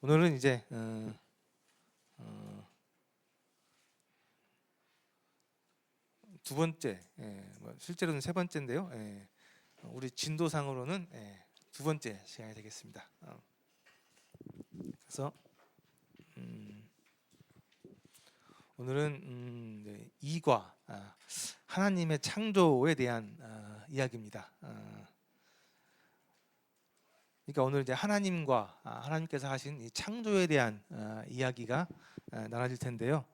오늘은 이제 두 번째, 실제로는 세 번째인데요. 우리 진도상으로는 두 번째 시간이 되겠습니다. 그래서 오늘은 이과 하나님의 창조에 대한 이야기입니다. 그러니까 오늘 이제 하나님과 하나님께서 하신 이 창조에 대한 이야기가 나눠질 텐데요.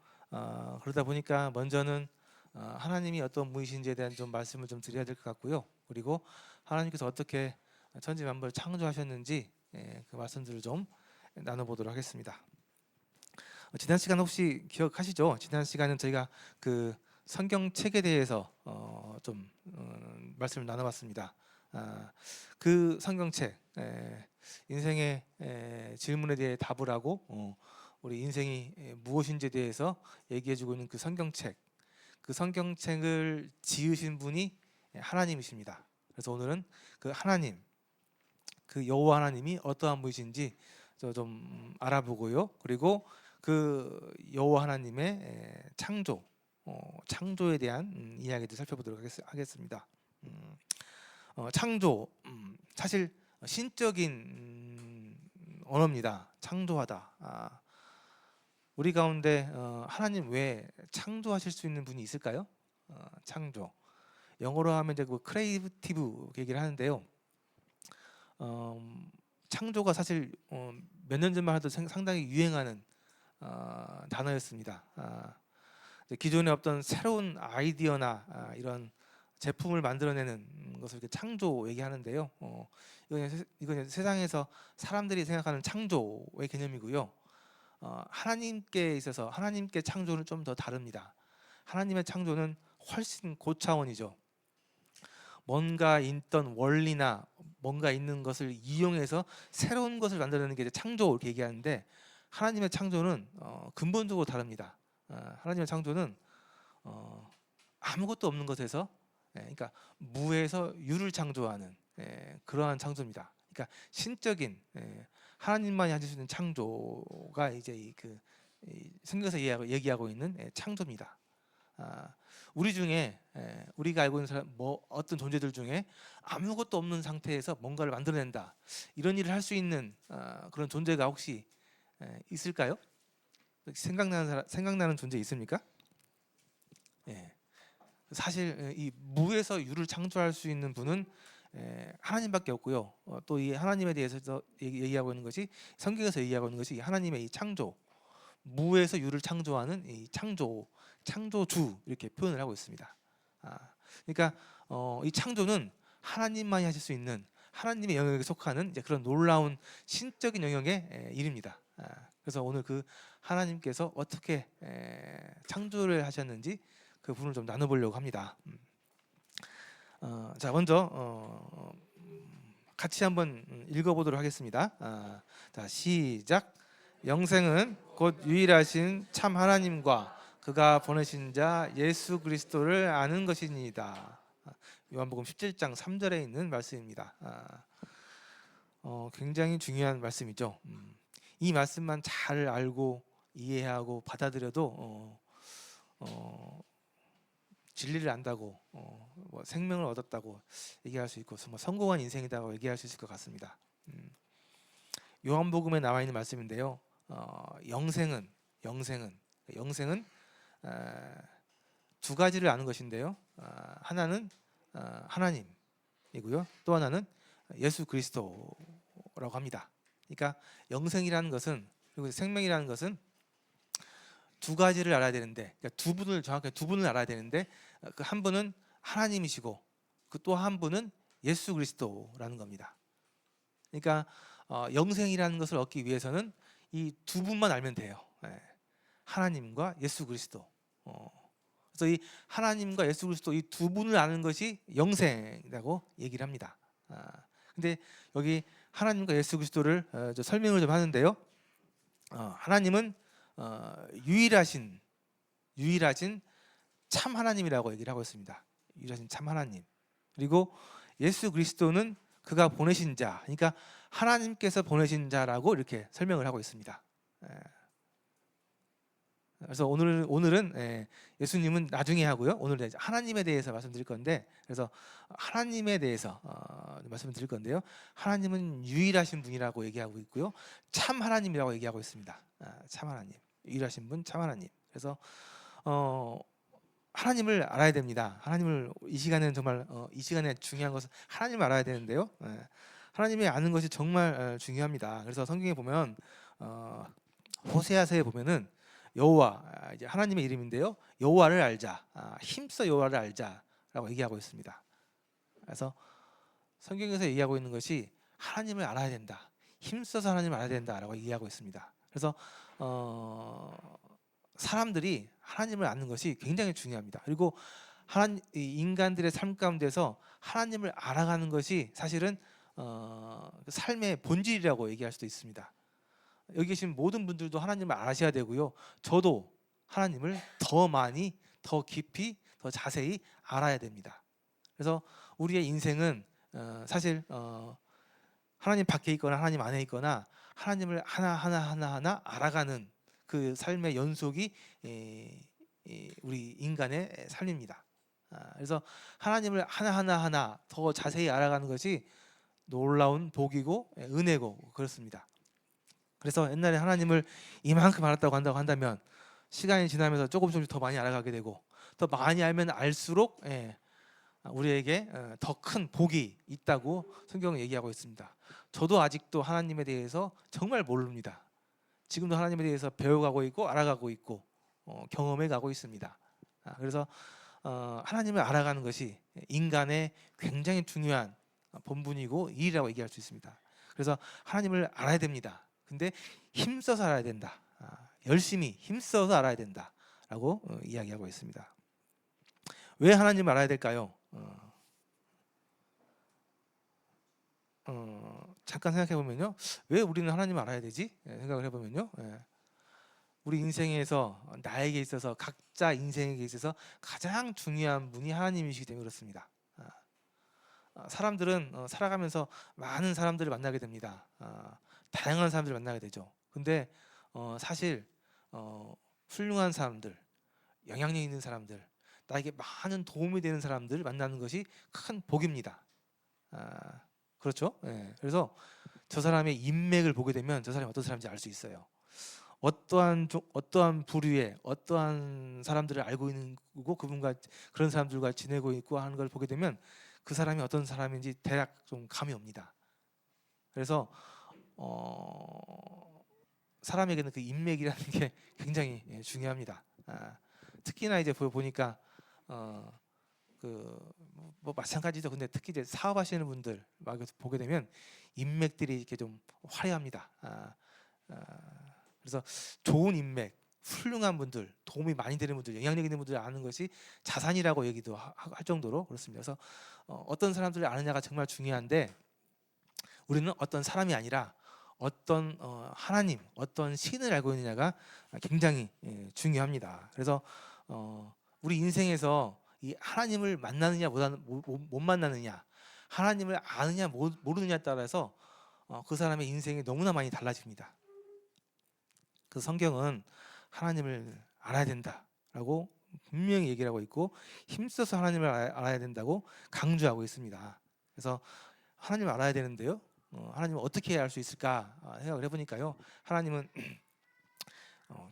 그러다 보니까 먼저는 하나님이 어떤 분이신지에 대한 좀 말씀을 좀 드려야 될 것 같고요. 그리고 하나님께서 어떻게 천지만물을 창조하셨는지 그 말씀들을 좀 나눠보도록 하겠습니다. 지난 시간 혹시 기억하시죠? 지난 시간은 저희가 그 성경책에 대해서 좀 말씀을 나눠봤습니다. 그 성경책, 인생의 질문에 대해 답을 하고 우리 인생이 무엇인지에 대해서 얘기해주고 있는 그 성경책, 그 성경책을 지으신 분이 하나님이십니다. 그래서 오늘은 그 하나님, 그 여호와 하나님이 어떠한 분이신지 좀 알아보고요. 그리고 그 여호와 하나님의 창조에 대한 이야기도 살펴보도록 하겠습니다. 창조, 사실 신적인 언어입니다. 창조하다. 우리 가운데 하나님 외에 창조하실 수 있는 분이 있을까요? 창조. 영어로 하면 이제 그 크리에이티브 얘기를 하는데요. 창조가 사실 몇 년 전만 해도 상당히 유행하는 단어였습니다. 기존에 없던 새로운 아이디어나 이런 제품을 만들어내는 것을 이렇게 창조 얘기하는데요. 이건 세상에서 사람들이 생각하는 창조의 개념이고요. 하나님께 있어서 하나님께 창조는 좀 더 다릅니다. 하나님의 창조는 훨씬 고차원이죠. 뭔가 있던 원리나 뭔가 있는 것을 이용해서 새로운 것을 만들어내는 게 이제 창조 이렇게 얘기하는데, 하나님의 창조는 근본적으로 다릅니다. 하나님의 창조는 아무것도 없는 것에서, 그러니까 무에서 유를 창조하는 그러한 창조입니다. 그러니까 신적인, 하나님만이 하실 수 있는 창조가 이제 이 성경에서 얘기하고 있는 창조입니다. 우리 중에 우리가 알고 있는 사람, 어떤 존재들 중에 아무것도 없는 상태에서 뭔가를 만들어낸다, 이런 일을 할 수 있는 그런 존재가 혹시 있을까요? 생각나는 존재 있습니까? 사실 이 무에서 유를 창조할 수 있는 분은 하나님밖에 없고요. 또 이 하나님에 대해서 얘기하고 있는 것이, 성경에서 얘기하고 있는 것이 하나님의 이 창조, 무에서 유를 창조하는 이 창조주, 이렇게 표현을 하고 있습니다. 그러니까 이 창조는 하나님만이 하실 수 있는, 하나님의 영역에 속하는 이제 그런 놀라운 신적인 영역의 일입니다. 그래서 오늘 그 하나님께서 어떻게 창조를 하셨는지 그 부분을 좀 나눠보려고 합니다. 자, 먼저 같이 한번 읽어보도록 하겠습니다. 자, 시작. 영생은 곧 유일하신 참 하나님과 그가 보내신 자 예수 그리스도를 아는 것이니이다. 요한복음 17장 3절에 있는 말씀입니다. 굉장히 중요한 말씀이죠. 이 말씀만 잘 알고 이해하고 받아들여도 진리를 안다고, 뭐 생명을 얻었다고 얘기할 수 있고, 정말 성공한 인생이라고 얘기할 수 있을 것 같습니다. 요한복음에 나와 있는 말씀인데요. 영생은 두 가지를 아는 것인데요. 하나는 하나님이고요. 또 하나는 예수 그리스도라고 합니다. 그러니까 영생이라는 것은, 그리고 생명이라는 것은 두 가지를 알아야 되는데, 그러니까 정확하게 두 분을 알아야 되는데, 그 한 분은 하나님이시고 그 또 한 분은 예수 그리스도라는 겁니다. 그러니까 영생이라는 것을 얻기 위해서는 이 두 분만 알면 돼요. 하나님과 예수 그리스도. 그래서 이 하나님과 예수 그리스도, 이 두 분을 아는 것이 영생이라고 얘기를 합니다. 근데 여기 하나님과 예수 그리스도를 설명을 좀 하는데요. 하나님은 유일하신 참 하나님이라고 얘기를 하고 있습니다. 유일하신 참 하나님. 그리고 예수 그리스도는 그가 보내신 자, 그러니까 하나님께서 보내신 자라고 이렇게 설명을 하고 있습니다. 그래서 오늘은 예수님은 나중에 하고요. 오늘은 하나님에 대해서 말씀드릴 건데, 그래서 하나님에 대해서 말씀을 드릴 건데요. 하나님은 유일하신 분이라고 얘기하고 있고요. 참 하나님이라고 얘기하고 있습니다. 참 하나님, 유일하신 분, 참 하나님. 그래서 하나님을 알아야 됩니다. 하나님을 이 시간에는 정말 이 시간에 중요한 것은 하나님을 알아야 되는데요. 하나님이 아는 것이 정말 중요합니다. 그래서 성경에 보면 호세아서에 보면은 여호와, 이제 하나님의 이름인데요. 여호와를 알자, 힘써 여호와를 알자라고 얘기하고 있습니다. 그래서 성경에서 얘기하고 있는 것이 하나님을 알아야 된다, 힘써서 하나님을 알아야 된다라고 얘기하고 있습니다. 그래서 사람들이 하나님을 아는 것이 굉장히 중요합니다. 그리고 인간들의 삶 가운데서 하나님을 알아가는 것이 사실은 삶의 본질이라고 얘기할 수도 있습니다. 여기 계신 모든 분들도 하나님을 아셔야 되고요. 저도 하나님을 더 많이, 더 깊이, 더 자세히 알아야 됩니다. 그래서 우리의 인생은 사실 하나님 밖에 있거나 하나님 안에 있거나 하나님을 하나 알아가는 그 삶의 연속이 우리 인간의 삶입니다. 그래서 하나님을 하나 더 자세히 알아가는 것이 놀라운 복이고 은혜고 그렇습니다. 그래서 옛날에 하나님을 이만큼 알았다고 한다면 시간이 지나면서 조금씩 더 많이 알아가게 되고, 더 많이 알면 알수록 우리에게 더 큰 복이 있다고 성경은 얘기하고 있습니다. 저도 아직도 하나님에 대해서 정말 모릅니다. 지금도 하나님에 대해서 배워가고 있고 알아가고 있고 경험해 가고 있습니다. 그래서 하나님을 알아가는 것이 인간의 굉장히 중요한 본분이고 일이라고 얘기할 수 있습니다. 그래서 하나님을 알아야 됩니다. 근데 힘써서 알아야 된다. 열심히 힘써서 알아야 된다라고 이야기하고 있습니다. 왜 하나님을 알아야 될까요? 잠깐 생각해 보면요, 왜 우리는 하나님을 알아야 되지? 생각을 해보면요, 우리 인생에서 나에게 있어서, 각자 인생에게 있어서 가장 중요한 분이 하나님이시기 때문에 그렇습니다. 사람들은 살아가면서 많은 사람들을 만나게 됩니다. 다양한 사람들을 만나게 되죠. 근데 사실 훌륭한 사람들, 영향력 있는 사람들, 나에게 많은 도움이 되는 사람들을 만나는 것이 큰 복입니다. 그렇죠? 그래서 저 사람의 인맥을 보게 되면 저 사람이 어떤 사람인지 알 수 있어요. 어떠한 부류의 어떠한 사람들을 알고 있는 거고, 그분과 그런 사람들과 지내고 있고 하는 걸 보게 되면 그 사람이 어떤 사람인지 대략 좀 감이 옵니다. 그래서 사람에게는 그 인맥이라는 게 굉장히 중요합니다. 특히나 이제 보니까 뭐 마찬가지죠. 근데 특히 이제 사업하시는 분들 막 보게 되면 인맥들이 이렇게 좀 화려합니다. 그래서 좋은 인맥, 훌륭한 분들, 도움이 많이 되는 분들, 영향력 있는 분들을 아는 것이 자산이라고 얘기도 할 정도로 그렇습니다. 그래서 어떤 사람들을 아느냐가 정말 중요한데, 우리는 어떤 사람이 아니라 어떤 하나님, 어떤 신을 알고 있느냐가 굉장히 중요합니다. 그래서 우리 인생에서 이 하나님을 만나느냐 못 만나느냐, 하나님을 아느냐 모르느냐에 따라서 그 사람의 인생이 너무나 많이 달라집니다. 그 성경은 하나님을 알아야 된다라고 분명히 얘기를 하고 있고, 힘써서 하나님을 알아야 된다고 강조하고 있습니다. 그래서 하나님을 알아야 되는데요, 하나님을 어떻게 알 수 있을까 생각을 해보니까요, 하나님은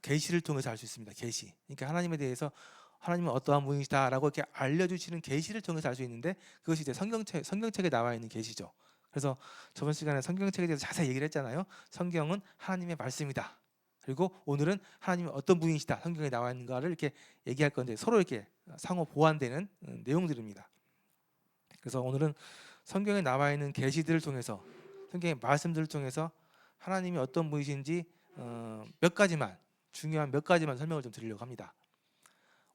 계시를 통해서 알 수 있습니다. 계시. 그러니까 하나님에 대해서, 하나님은 어떠한 분이시다라고 이렇게 알려주시는 계시를 통해서 알 수 있는데, 그것이 이제 성경책에 나와 있는 계시죠. 그래서 저번 시간에 성경책에 대해서 자세히 얘기를 했잖아요. 성경은 하나님의 말씀이다. 그리고 오늘은 하나님이 어떤 분이시다, 성경에 나와 있는가를 이렇게 얘기할 건데, 서로 이렇게 상호 보완되는 내용들입니다. 그래서 오늘은 성경에 나와 있는 계시들을 통해서, 성경의 말씀들을 통해서 하나님이 어떤 분이신지 몇 가지만, 중요한 몇 가지만 설명을 좀 드리려고 합니다.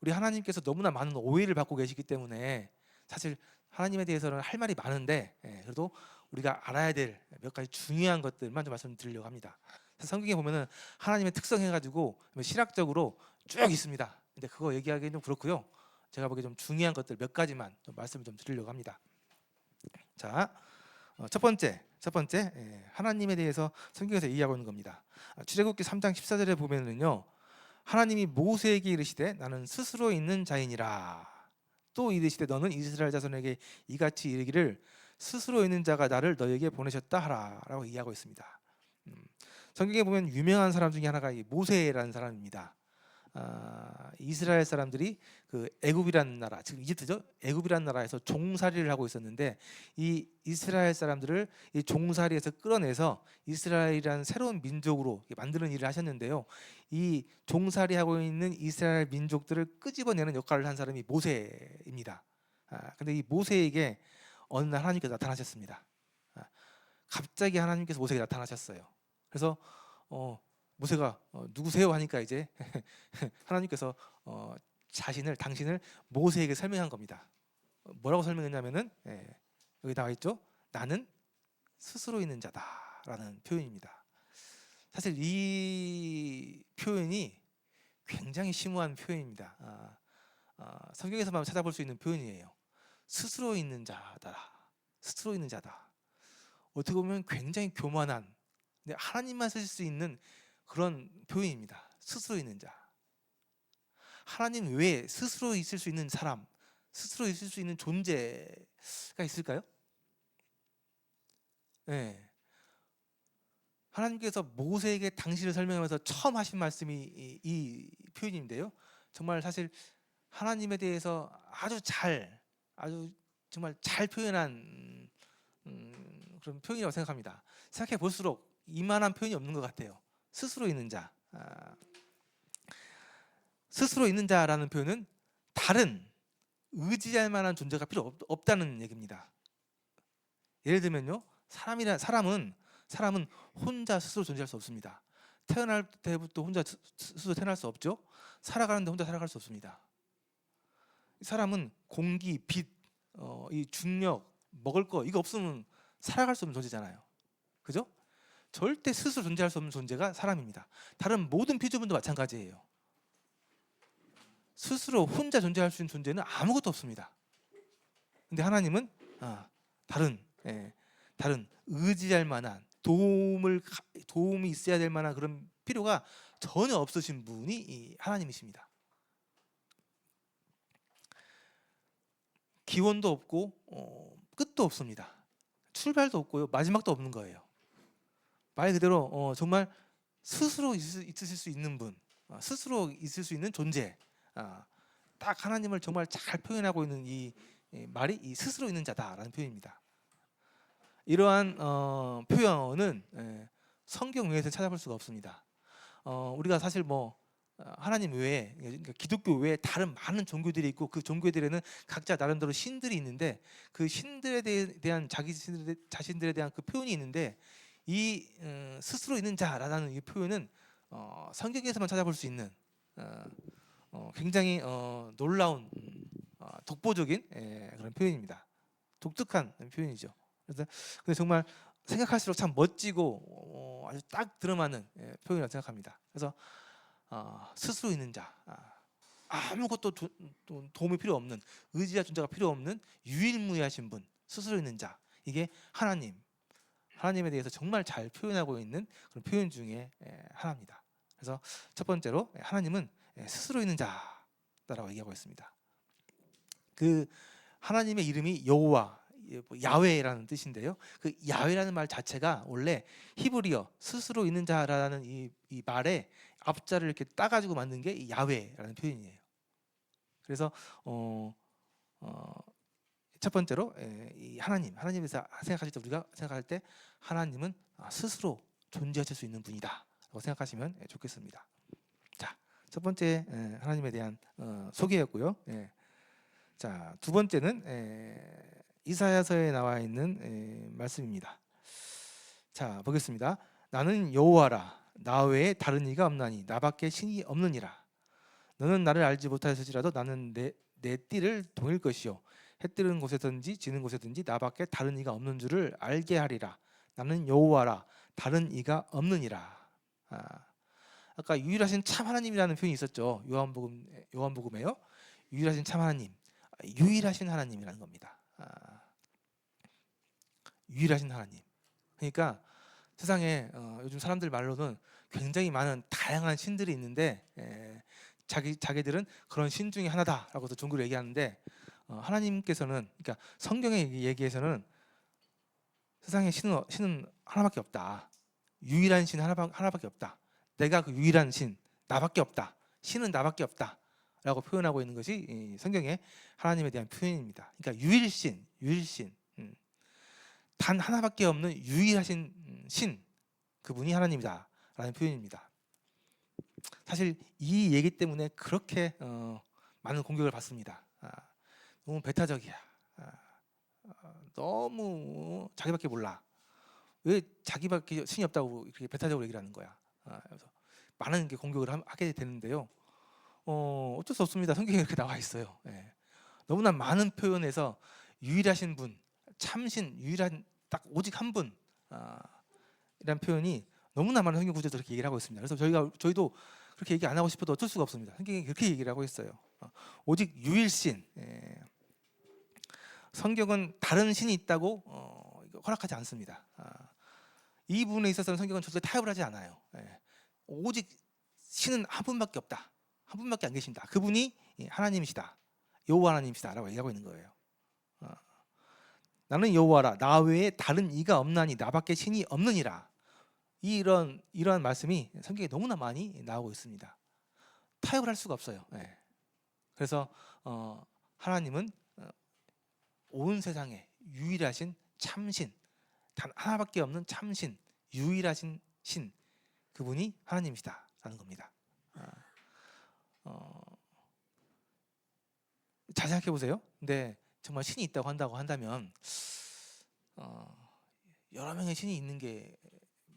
우리 하나님께서 너무나 많은 오해를 받고 계시기 때문에 사실 하나님에 대해서는 할 말이 많은데, 그래도 우리가 알아야 될 몇 가지 중요한 것들만 좀 말씀드리려고 합니다. 성경에 보면은 하나님의 특성 해가지고 실학적으로 쭉 있습니다. 근데 그거 얘기하기는 좀 그렇고요. 제가 보기에 좀 중요한 것들 몇 가지만 좀 말씀을 좀 드리려고 합니다. 자, 첫 첫 번째, 하나님에 대해서 성경에서 얘기하고 있는 겁니다. 출애굽기 3장 14절에 보면은요, 하나님이 모세에게 이르시되 나는 스스로 있는 자이니라. 또 이르시되 너는 이스라엘 자손에게 이같이 이르기를 스스로 있는 자가 나를 너에게 보내셨다 하라라고 얘기하고 있습니다. 성경에 보면 유명한 사람 중에 하나가 이 모세라는 사람입니다. 이스라엘 사람들이 그 애굽이라는 나라, 지금 이집트죠. 애굽이라는 나라에서 종살이를 하고 있었는데 이 이스라엘 사람들을 이 종살이에서 끌어내서 이스라엘이라는 새로운 민족으로 만드는 일을 하셨는데요. 이 종살이하고 있는 이스라엘 민족들을 끄집어내는 역할을 한 사람이 모세입니다. 근데 이 모세에게 어느 날 하나님께서 나타나셨습니다. 갑자기 하나님께서 모세에게 나타나셨어요. 그래서 모세가 누구세요 하니까 이제 하나님께서 당신을 모세에게 설명한 겁니다. 뭐라고 설명했냐면은 여기 나와 있죠. 나는 스스로 있는 자다라는 표현입니다. 사실 이 표현이 굉장히 심오한 표현입니다. 성경에서만 찾아볼 수 있는 표현이에요. 스스로 있는 자다. 스스로 있는 자다. 어떻게 보면 굉장히 교만한, 근데 하나님만 쓰실 수 있는 그런 표현입니다. 스스로 있는 자. 하나님 외에 스스로 있을 수 있는 사람, 스스로 있을 수 있는 존재가 있을까요? 네. 하나님께서 모세에게 당신을 설명하면서 처음 하신 말씀이 이 표현인데요. 정말 사실 하나님에 대해서 아주 정말 잘 표현한 그런 표현이라고 생각합니다. 생각해 볼수록 이만한 표현이 없는 것 같아요. 스스로 있는 자. 스스로 있는 자라는 표현은 다른 의지할 만한 존재가 필요 없다는 얘기입니다. 예를 들면요, 사람은 혼자 스스로 존재할 수 없습니다. 태어날 때부터 혼자 스스로 태어날 수 없죠. 살아가는데 혼자 살아갈 수 없습니다. 사람은 공기, 빛, 이 중력, 먹을 거 이거 없으면 살아갈 수 없는 존재잖아요. 그죠? 절대 스스로 존재할 수 없는 존재가 사람입니다. 다른 모든 피조물도 마찬가지예요. 스스로 혼자 존재할 수 있는 존재는 아무것도 없습니다. 근데 하나님은 다른 의지할 만한 도움이 있어야 될 만한 그런 필요가 전혀 없으신 분이 이 하나님이십니다. 기원도 없고 끝도 없습니다. 출발도 없고요, 마지막도 없는 거예요. 말 그대로 정말 스스로 있으실 수 있는 분, 스스로 있을 수 있는 존재. 딱 하나님을 정말 잘 표현하고 있는 이 말이 이 스스로 있는 자다라는 표현입니다. 이러한 표현은 성경 외에서 찾아볼 수가 없습니다. 우리가 사실 하나님 외에, 그러니까 기독교 외에 다른 많은 종교들이 있고 그 종교들에는 각자 나름대로 신들이 있는데 그 신들에 대한 자신들에 대한 그 표현이 있는데 이 스스로 있는 자라는 이 표현은 성경에서만 찾아볼 수 있는 굉장히 놀라운 독보적인 그런 표현입니다. 독특한 표현이죠. 그래서 근데 정말 생각할수록 참 멋지고 아주 딱 들어맞는 표현이라고 생각합니다. 그래서 스스로 있는 자, 아무것도 도움이 필요 없는, 의지할 존재가 필요 없는 유일무이하신 분, 스스로 있는 자. 이게 하나님에 대해서 정말 잘 표현하고 있는 그런 표현 중에 하나입니다. 그래서 첫 번째로 하나님은 스스로 있는 자라고 얘기하고 있습니다. 그 하나님의 이름이 여호와, 야훼라는 뜻인데요. 그 야훼라는 말 자체가 원래 히브리어 스스로 있는 자라는 이 말에 앞자를 이렇게 따가지고 만든 게 이 야훼라는 표현이에요. 그래서 첫 번째로 이 하나님에서 생각하실 때, 우리가 생각할 때 하나님은 스스로 존재하실 수 있는 분이다라고 생각하시면 좋겠습니다. 자, 첫 번째 하나님에 대한 소개였고요. 자, 두 번째는 이사야서에 나와 있는 말씀입니다. 자, 보겠습니다. 나는 여호와라, 나 외에 다른 이가 없나니 나밖에 신이 없느니라. 너는 나를 알지 못하였을지라도 나는 내 띠를 동일 것이요 해 뜨는 곳에든지 지는 곳에든지 나밖에 다른 이가 없는 줄을 알게 하리라. 나는 여호와라, 다른 이가 없느니라. 아까 유일하신 참 하나님이라는 표현이 있었죠. 요한복음에요. 유일하신 참 하나님, 유일하신 하나님이라는 겁니다. 유일하신 하나님. 그러니까 세상에 요즘 사람들 말로는 굉장히 많은 다양한 신들이 있는데 자기들은 그런 신 중에 하나다라고도 종교를 얘기하는데 하나님께서는 그러니까 성경의 얘기에서는 세상에 신은 하나밖에 없다. 유일한 신 하나밖에 없다. 내가 그 유일한 신 나밖에 없다. 신은 나밖에 없다. 라고 표현하고 있는 것이 이 성경의 하나님에 대한 표현입니다. 그러니까 유일신. 단 하나밖에 없는 유일하신 신, 그분이 하나님이다 라는 표현입니다. 사실 이 얘기 때문에 그렇게 많은 공격을 받습니다. 너무 배타적이야. 너무 자기밖에 몰라. 왜 자기밖에 신이 없다고 이렇게 배타적으로 얘기를 하는 거야. 그래서 많은 게 공격을 하게 되는데요. 어쩔 수 없습니다. 성경에 이렇게 나와 있어요. 너무나 많은 표현에서 유일하신 분, 참신, 유일한 딱 오직 한 분, 이란 표현이 너무나 많은 성경 구절에서 그렇게 얘기를 하고 있습니다. 그래서 저희도 그렇게 얘기 안 하고 싶어도 어쩔 수가 없습니다. 성경이 그렇게 얘기를 하고 있어요. 오직 유일신. 성경은 다른 신이 있다고 허락하지 않습니다. 이 부분에 있어서는 성경은 절대 타협을 하지 않아요. 오직 신은 한 분밖에 없다. 한 분밖에 안 계신다. 그분이 하나님이시다. 여호와 하나님이시다라고 얘기하고 있는 거예요. 나는 여호와라. 나 외에 다른 이가 없나니 나밖에 신이 없느니라. 이러한 말씀이 성경에 너무나 많이 나오고 있습니다. 타협을 할 수가 없어요. 그래서 하나님은 온 세상에 유일하신 참신, 단 하나밖에 없는 참신, 유일하신 신, 그분이 하나님이시다라는 겁니다. 잘 생각해 보세요. 근데 정말 신이 있다고 한다면 여러 명의 신이 있는 게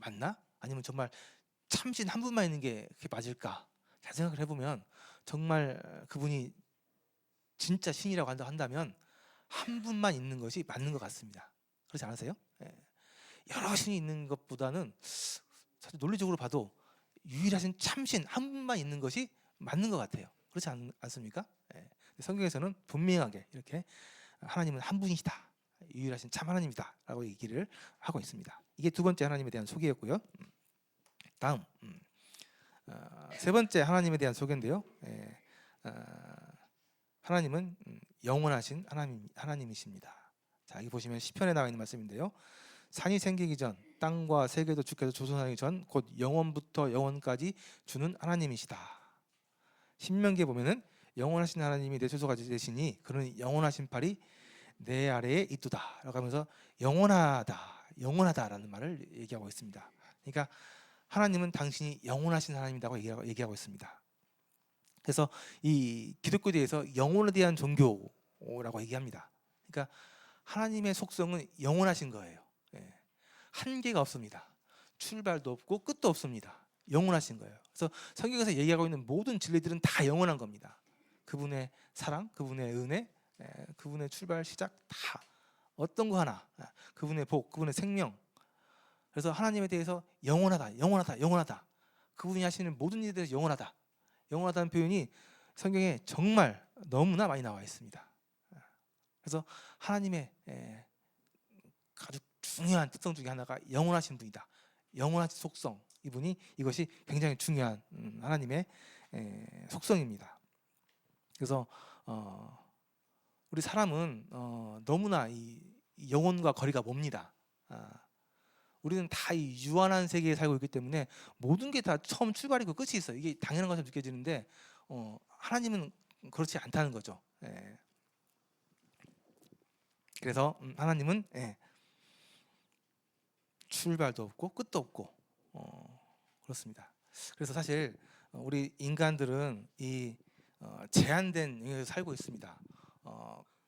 맞나? 아니면 정말 참신 한 분만 있는 게 그게 맞을까? 잘 생각을 해보면 정말 그분이 진짜 신이라고 한다면 한 분만 있는 것이 맞는 것 같습니다. 그렇지 않으세요? 여러 신이 있는 것보다는 사실 논리적으로 봐도 유일하신 참신 한 분만 있는 것이 맞는 것 같아요. 그렇지 않습니까? 성경에서는 분명하게 이렇게 하나님은 한 분이시다. 유일하신 참 하나님이다 라고 얘기를 하고 있습니다. 이게 두 번째 하나님에 대한 소개였고요. 다음 세 번째 하나님에 대한 소개인데요. 하나님은 영원하신 하나님이십니다. 자, 여기 보시면 시편에 나와 있는 말씀인데요. 산이 생기기 전 땅과 세계도 주께서 조성하기 전 곧 영원부터 영원까지 주는 하나님이시다. 신명기에 보면은 영원하신 하나님이 내 소서가 되시니 그는 영원하신 팔이 내 아래에 있도다 라고 하면서 영원하다라는 말을 얘기하고 있습니다. 그러니까 하나님은 당신이 영원하신 하나님이라고 얘기하고 있습니다. 그래서 이 기독교계에서 영혼에 대한 종교라고 얘기합니다. 그러니까 하나님의 속성은 영원하신 거예요. 한계가 없습니다. 출발도 없고 끝도 없습니다. 영원하신 거예요. 그래서 성경에서 얘기하고 있는 모든 진리들은 다 영원한 겁니다. 그분의 사랑, 그분의 은혜, 그분의 출발, 시작 다 어떤 거 하나, 그분의 복, 그분의 생명. 그래서 하나님에 대해서 영원하다. 그분이 하시는 모든 일에 대해서 영원하다는 표현이 성경에 정말 너무나 많이 나와 있습니다. 그래서 하나님의 아주 중요한 특성 중에 하나가 영원하신 분이다. 영원하신 속성, 이것이 굉장히 중요한 하나님의 속성입니다. 그래서 우리 사람은 너무나 이 영혼과 거리가 멉니다. 우리는 다 이 유한한 세계에 살고 있기 때문에 모든 게 다 처음 출발이고 끝이 있어요. 이게 당연한 것처럼 느껴지는데 하나님은 그렇지 않다는 거죠. 그래서 하나님은 출발도 없고 끝도 없고 그렇습니다. 그래서 사실 우리 인간들은 이 제한된 영역에서 살고 있습니다.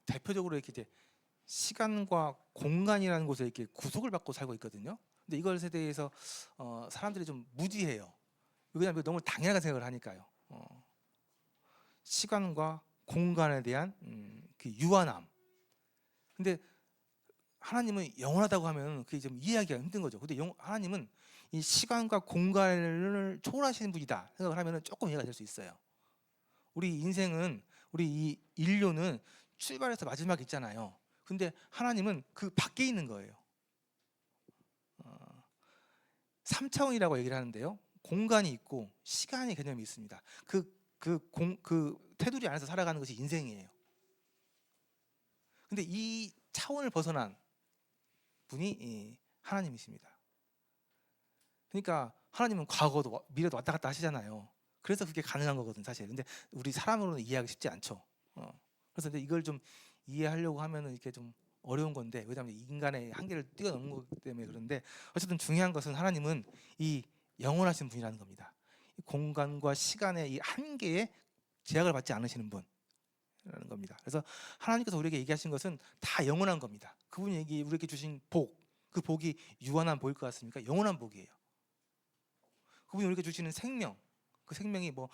대표적으로 이렇게 이제 시간과 공간이라는 곳에 이렇게 구속을 받고 살고 있거든요. 근데 이것에 대해서 사람들이 좀 무지해요. 왜냐하면 너무 당연하게 생각을 하니까요. 시간과 공간에 대한 그 유한함. 근데 하나님은 영원하다고 하면 그게 좀 이해하기가 힘든 거죠. 근데 하나님은 이 시간과 공간을 초월하시는 분이다 생각을 하면 조금 이해가 될 수 있어요. 우리 인생은, 우리 이 인류는 출발해서 마지막 있잖아요. 근데 하나님은 그 밖에 있는 거예요. 3차원이라고 얘기를 하는데요. 공간이 있고 시간의 개념이 있습니다. 그 테두리 안에서 살아가는 것이 인생이에요. 근데 이 차원을 벗어난 분이 하나님이십니다. 그러니까 하나님은 과거도 미래도 왔다 갔다 하시잖아요. 그래서 그게 가능한 거거든 사실. 근데 우리 사람으로는 이해하기 쉽지 않죠. 그래서 근데 이걸 좀 이해하려고 하면은 이렇게 좀 어려운 건데, 왜냐하면 인간의 한계를 뛰어넘는 거기 때문에. 그런데 어쨌든 중요한 것은 하나님은 이 영원하신 분이라는 겁니다. 이 공간과 시간의 이 한계에 제약을 받지 않으시는 분이라는 겁니다. 그래서 하나님께서 우리에게 얘기하신 것은 다 영원한 겁니다. 그분이 우리에게 주신 복, 그 복이 유한한 복일 것 같습니까? 영원한 복이에요. 그분이 우리에게 주시는 생명, 그 생명이 뭐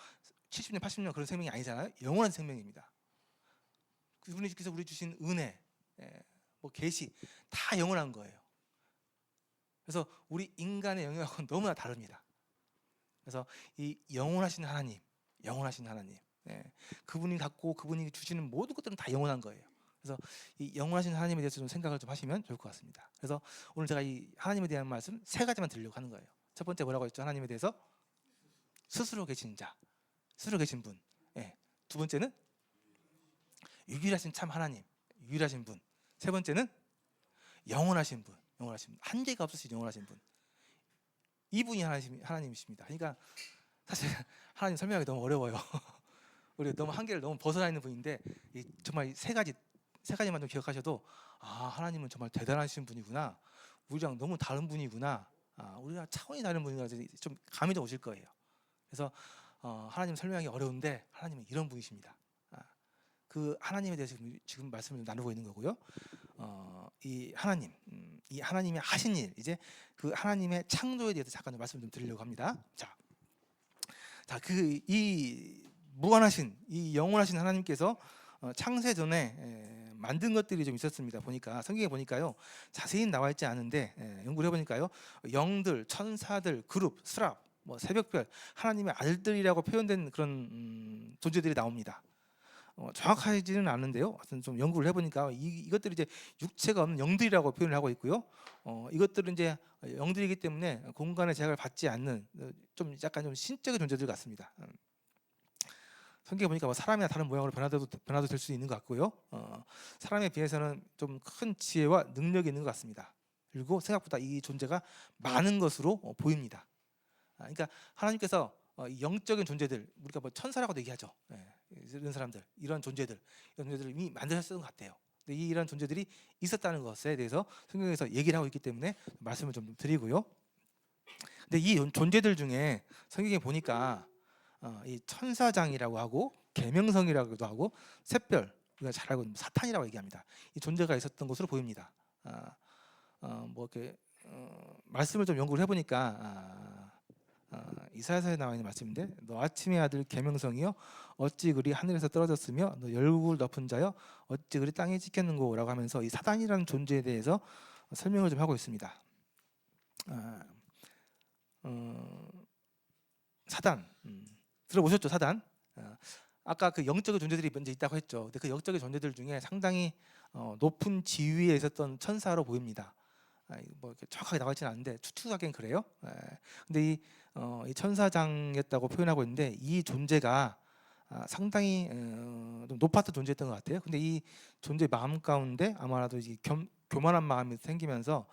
70년, 80년 그런 생명이 아니잖아요. 영원한 생명입니다. 그분께서 우리 주신 은혜, 뭐 계시, 다 영원한 거예요. 그래서 우리 인간의 영역은 너무나 다릅니다. 그래서 이 영원하신 하나님, 그분이 갖고 그분이 주시는 모든 것들은 다 영원한 거예요. 그래서 이 영원하신 하나님에 대해서 좀 생각을 좀 하시면 좋을 것 같습니다. 그래서 오늘 제가 이 하나님에 대한 말씀 3가지만 드리려고 하는 거예요. 첫 번째 뭐라고 했죠? 하나님에 대해서 스스로 계신 자, 스스로 계신 분. 두 번째는 유일하신 참 하나님, 유일하신 분. 세 번째는 영원하신 분, 한계가 없으신 영원하신 분. 이분이 하나님이십니다. 그러니까 사실 하나님 설명하기 너무 어려워요. 우리 너무 한계를 너무 벗어나 있는 분인데, 정말 세 가지만 좀 기억하셔도 하나님은 정말 대단하신 분이구나. 우리랑 너무 다른 분이구나. 우리랑 차원이 다른 분이구나. 좀 감이 좀 오실 거예요. 그래서 하나님 설명하기 어려운데 하나님은 이런 분이십니다. 그 하나님에 대해서 지금 말씀을 나누고 있는 거고요. 이 하나님이 하신 일, 이제 그 하나님의 창조에 대해서 잠깐 말씀 좀 드리려고 합니다. 자, 이 무한하신, 이 영원하신 하나님께서 창세 전에 만든 것들이 좀 있었습니다. 보니까 성경에 보니까요, 자세히 나와 있지 않은데 연구를 해보니까요, 영들, 천사들, 그룹, 스랍, 뭐 새벽별, 하나님의 아들들이라고 표현된 그런 존재들이 나옵니다. 정확하지는 않은데요. 하여튼 좀 연구를 해보니까 이것들이 이제 육체가 없는 영들이라고 표현을 하고 있고요. 이것들은 이제 영들이기 때문에 공간의 제약을 받지 않는 좀 약간 좀 신적인 존재들 같습니다. 성경에 보니까 뭐 사람이나 다른 모양으로 변화도 될 수 있는 것 같고요. 사람에 비해서는 좀 큰 지혜와 능력이 있는 것 같습니다. 그리고 생각보다 이 존재가 많은 것으로 보입니다. 그러니까 하나님께서 영적인 존재들, 우리가 뭐 천사라고도 얘기하죠. 이런 사람들, 이런 존재들을 이미 만드셨던 것 같아요. 근데 이런 존재들이 있었다는 것에 대해서 성경에서 얘기를 하고 있기 때문에 말씀을 좀 드리고요. 근데 이 존재들 중에 성경에 보니까 이 천사장이라고 하고 계명성이라고도 하고 샛별, 우리가 잘 알고 있는 사탄이라고 얘기합니다. 이 존재가 있었던 것으로 보입니다. 뭐 이렇게 말씀을 좀 연구를 해보니까 이사야서에 나와 있는 말씀인데, 너 아침의 아들 계명성이여 어찌 그리 하늘에서 떨어졌으며 너 열국을 덮은 자여 어찌 그리 땅에 찍혔는고 라고 하면서 이 사단이라는 존재에 대해서 설명을 좀 하고 있습니다. 사단, 들어보셨죠? 사단. 아까 그 영적인 존재들이 먼저 있다고 했죠. 근데 그 영적인 존재들 중에 상당히 높은 지위에 있었던 천사로 보입니다. 뭐 이렇게 정확하게 나와 있지는 않은데 추측하기엔 그래요. 근데 이 천사장이었다고 표현하고 있는데, 이 존재가 상당히 좀 높았던 존재였던 것 같아요. 근데 이 존재 마음 가운데 아마도 이 교만한 마음이 생기면서,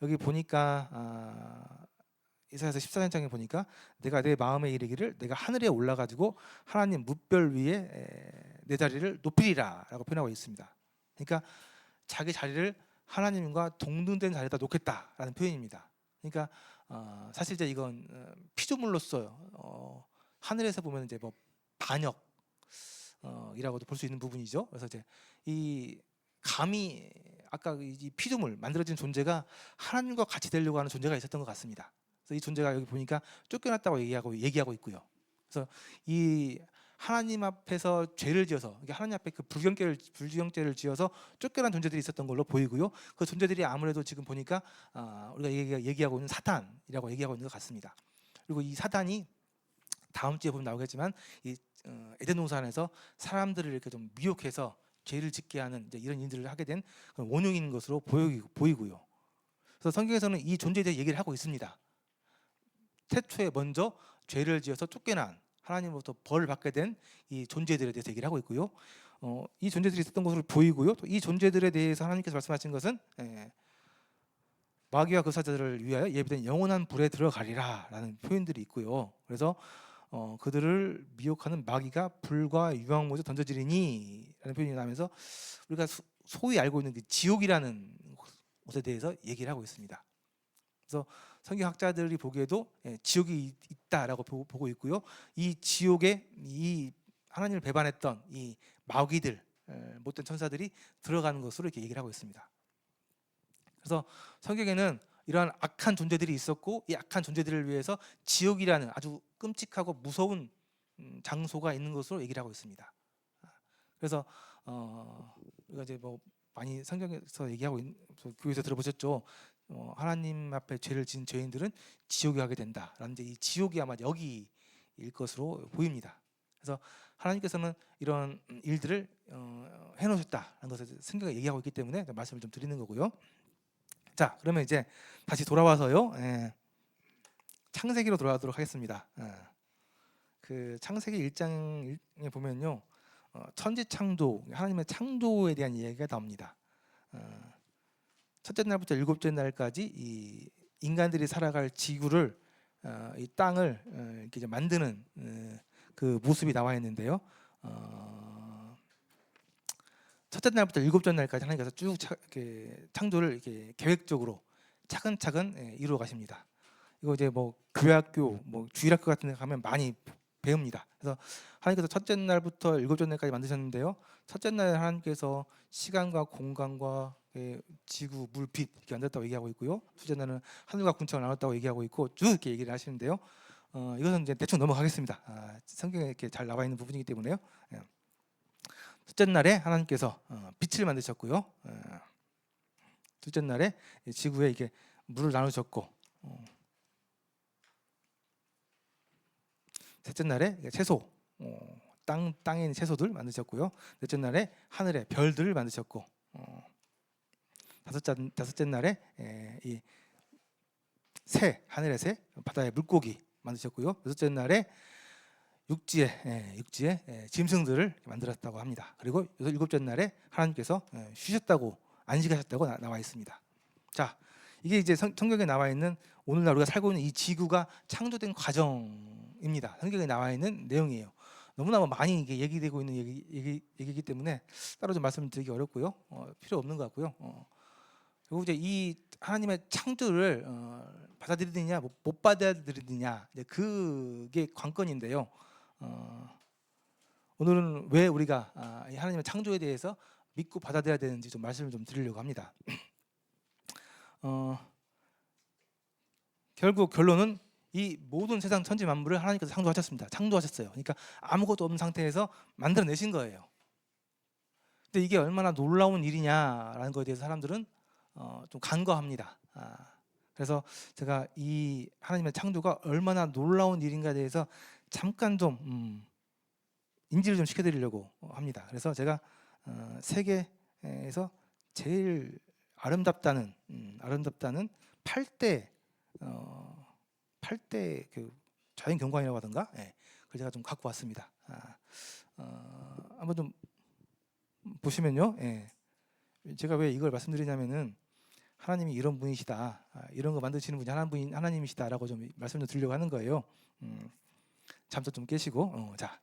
여기 보니까 이사야서 14장에 보니까 내가 내 마음에 이르기를 내가 하늘에 올라가지고 하나님 뭇별 위에 내 자리를 높이리라 라고 표현하고 있습니다. 그러니까 자기 자리를 하나님과 동등된 자리에다 놓겠다라는 표현입니다. 그러니까 사실 이제 이건 피조물로서 하늘에서 보면 이제 뭐 반역 이라고도 볼 수 있는 부분이죠. 그래서 이제 이 감히 아까 이 피조물 만들어진 존재가 하나님과 같이 되려고 하는 존재가 있었던 것 같습니다. 그래서 이 존재가 여기 보니까 쫓겨났다고 얘기하고 있고요. 그래서 이 하나님 앞에서 죄를 지어서, 하나님 앞에 그 불경죄를 지어서 쫓겨난 존재들이 있었던 걸로 보이고요. 그 존재들이 아무래도 지금 보니까 우리가 얘기하고 있는 사탄이라고 얘기하고 있는 것 같습니다. 그리고 이 사탄이 다음 주에 보면 나오겠지만 이 에덴 동산에서 사람들을 이렇게 좀 미혹해서 죄를 짓게 하는 이런 일들을 하게 된 그런 원흉인 것으로 보이고요. 그래서 성경에서는 이 존재에 대해 얘기를 하고 있습니다. 태초에 먼저 죄를 지어서 쫓겨난 하나님으로부터 벌을 받게 된 이 존재들에 대해서 얘기를 하고 있고요. 이 존재들이 있었던 것으로 보이고요. 또 이 존재들에 대해서 하나님께서 말씀하신 것은 마귀와 그 사자들을 위하여 예비된 영원한 불에 들어가리라라는 표현들이 있고요. 그래서 그들을 미혹하는 마귀가 불과 유황못에 던져지리니라는 표현이 나오면서 우리가 소위 알고 있는 그 지옥이라는 곳에 대해서 얘기를 하고 있습니다. 그래서 성경학자들이 보기에도 지옥이 있다라고 보고 있고요. 이 지옥에 이 하나님을 배반했던 이 마귀들, 못된 천사들이 들어가는 것으로 이렇게 얘기를 하고 있습니다. 그래서 성경에는 이러한 악한 존재들이 있었고 이 악한 존재들을 위해서 지옥이라는 아주 끔찍하고 무서운 장소가 있는 것으로 얘기를 하고 있습니다. 그래서 우리가 이제 뭐 많이 성경에서 얘기하고 교회에서 들어보셨죠. 하나님 앞에 죄를 지은 죄인들은 지옥에 가게 된다라는 이제 이 지옥이 아마 여기일 것으로 보입니다. 그래서 하나님께서는 이런 일들을 해놓으셨다는 것을 성경에 얘기하고 있기 때문에 말씀을 좀 드리는 거고요. 자, 그러면 이제 다시 돌아와서요. 창세기로 돌아가도록 하겠습니다. 그 창세기 1장에 보면요, 천지 창조, 하나님의 창조에 대한 이야기가 나옵니다. 첫째 날부터 일곱째 날까지 이 인간들이 살아갈 지구를, 이 땅을 이렇게 이제 만드는 그 모습이 나와 있는데요. 첫째 날부터 일곱째 날까지 하나님께서 쭉 이렇게 창조를 이렇게 계획적으로 차근차근 이루어 가십니다. 이거 이제 뭐 교회학교, 뭐 주일학교 같은 데 가면 많이 배웁니다. 그래서 하나님께서 첫째 날부터 일곱째 날까지 만드셨는데요. 첫째 날 하나님께서 시간과 공간과 지구, 물, 빛 이렇게 만들었다고 얘기하고 있고요. 둘째 날은 하늘과 군청을 나눴다고 얘기하고 있고 쭉 이렇게 얘기를 하시는데요. 이것은 이제 대충 넘어가겠습니다. 성경에 이렇게 잘 나와 있는 부분이기 때문에요. 첫째 날에 하나님께서 빛을 만드셨고요. 둘째 날에 지구에 이게 물을 나누셨고, 셋째 날에 채소, 땅에 있는 채소들 만드셨고요. 넷째 날에 하늘에 별들을 만드셨고, 다섯째 날에 이 새, 하늘의 새, 바다의 물고기 만드셨고요. 여섯째 날에 육지에 짐승들을 만들었다고 합니다. 그리고 일곱째 날에 하나님께서 쉬셨다고, 안식하셨다고 나와 있습니다. 자, 이게 이제 성경에 나와 있는 오늘날 우리가 살고 있는 이 지구가 창조된 과정입니다. 성경에 나와 있는 내용이에요. 너무나 많이 이게 얘기되고 있는 얘기이기 때문에 따로 좀 말씀드리기 어렵고요. 필요 없는 것 같고요. 그리고 이제 이 하나님의 창조를 받아들이느냐 못 받아들이느냐, 그게 관건인데요. 오늘은 왜 우리가 이 하나님의 창조에 대해서 믿고 받아들여야 되는지 좀 말씀을 좀 드리려고 합니다. 결국 결론은 이 모든 세상 천지 만물을 하나님께서 창조하셨습니다. 창조하셨어요. 그러니까 아무것도 없는 상태에서 만들어내신 거예요. 근데 이게 얼마나 놀라운 일이냐라는 것에 대해서 사람들은 좀 간과합니다. 그래서 제가 이 하나님의 창조가 얼마나 놀라운 일인가에 대해서 잠깐 좀 인지를 좀 시켜드리려고 합니다. 그래서 제가 세계에서 제일 아름답다는 8대 그 자연 경관이라고 하던가, 그걸 제가 좀 갖고 왔습니다. 한번 좀 보시면요, 제가 왜 이걸 말씀드리냐면은 하나님이 이런 분이시다, 이런 거 만드시는 분이 하나님이시다라고 좀 말씀 좀 드리려고 하는 거예요. 잠도 좀 깨시고, 자,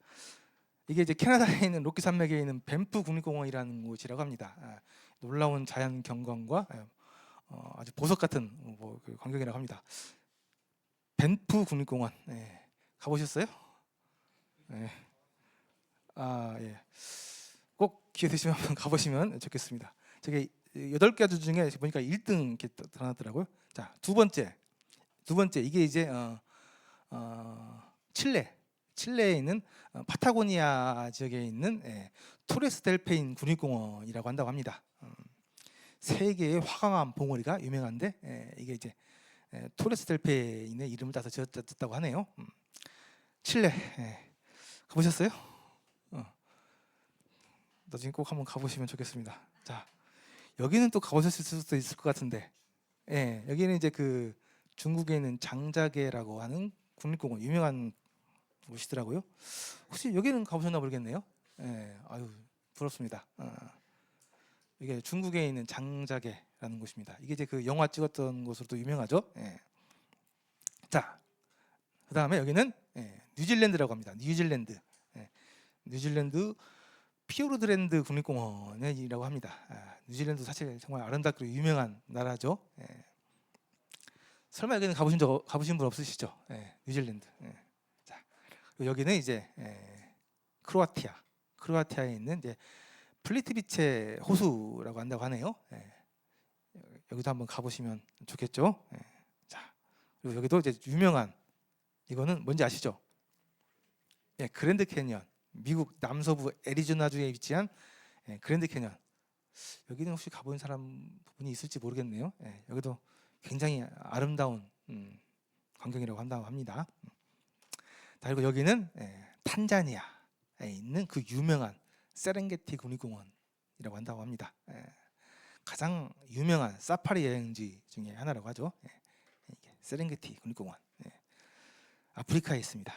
이게 이제 캐나다에 있는 로키 산맥에 있는 밴프 국립공원이라는 곳이라고 합니다. 놀라운 자연 경관과 아주 보석 같은 그 광경이라고 합니다. 밴프 국립공원, 가보셨어요? 예. 꼭 기회 되시면 한번 가보시면 좋겠습니다. 저게 8가지 중에 보니까 1등 이렇게 나왔더라고요. 자, 두 번째 이게 이제 칠레에 있는 파타고니아 지역에 있는 토레스 델 페인 국립공원이라고 한다고 합니다. 세계의 화강암 봉우리가 유명한데, 이게 이제 토레스 델 페인의 이름을 따서 지었다고 하네요. 칠레 가보셨어요? 나중에 꼭 한번 가보시면 좋겠습니다. 자, 여기는 또 가보셨을 수도 있을 것 같은데, 여기는 이제 그 중국에 있는 장자계라고 하는 국립공원, 유명한 곳이더라고요. 혹시 여기는 가보셨나 모르겠네요. 예, 아유 부럽습니다. 이게 중국에 있는 장자계라는 곳입니다. 이게 이제 그 영화 찍었던 곳으로도 유명하죠. 예. 자, 그 다음에 여기는 뉴질랜드라고 합니다. 뉴질랜드. 뉴질랜드 피오르드랜드 국립공원이라고 합니다. 뉴질랜드 사실 정말 아름답고 유명한 나라죠. 설마 여기는 가보신 분 없으시죠? 뉴질랜드. 자, 여기는 이제 크로아티아에 있는 이제 플리트비체 호수라고 한다고 하네요. 여기도 한번 가보시면 좋겠죠. 자, 그리고 여기도 이제 유명한 이거는 뭔지 아시죠? 그랜드 캐니언. 미국 남서부 애리조나주에 위치한 그랜드 캐니언. 여기는 혹시 가본 분이 있을지 모르겠네요. 여기도 굉장히 아름다운 광경이라고 한다고 합니다. 자, 그리고 여기는 탄자니아에 있는 그 유명한 세렝게티 국립공원이라고 한다고 합니다. 가장 유명한 사파리 여행지 중에 하나라고 하죠. 세렝게티 국립공원. 아프리카에 있습니다.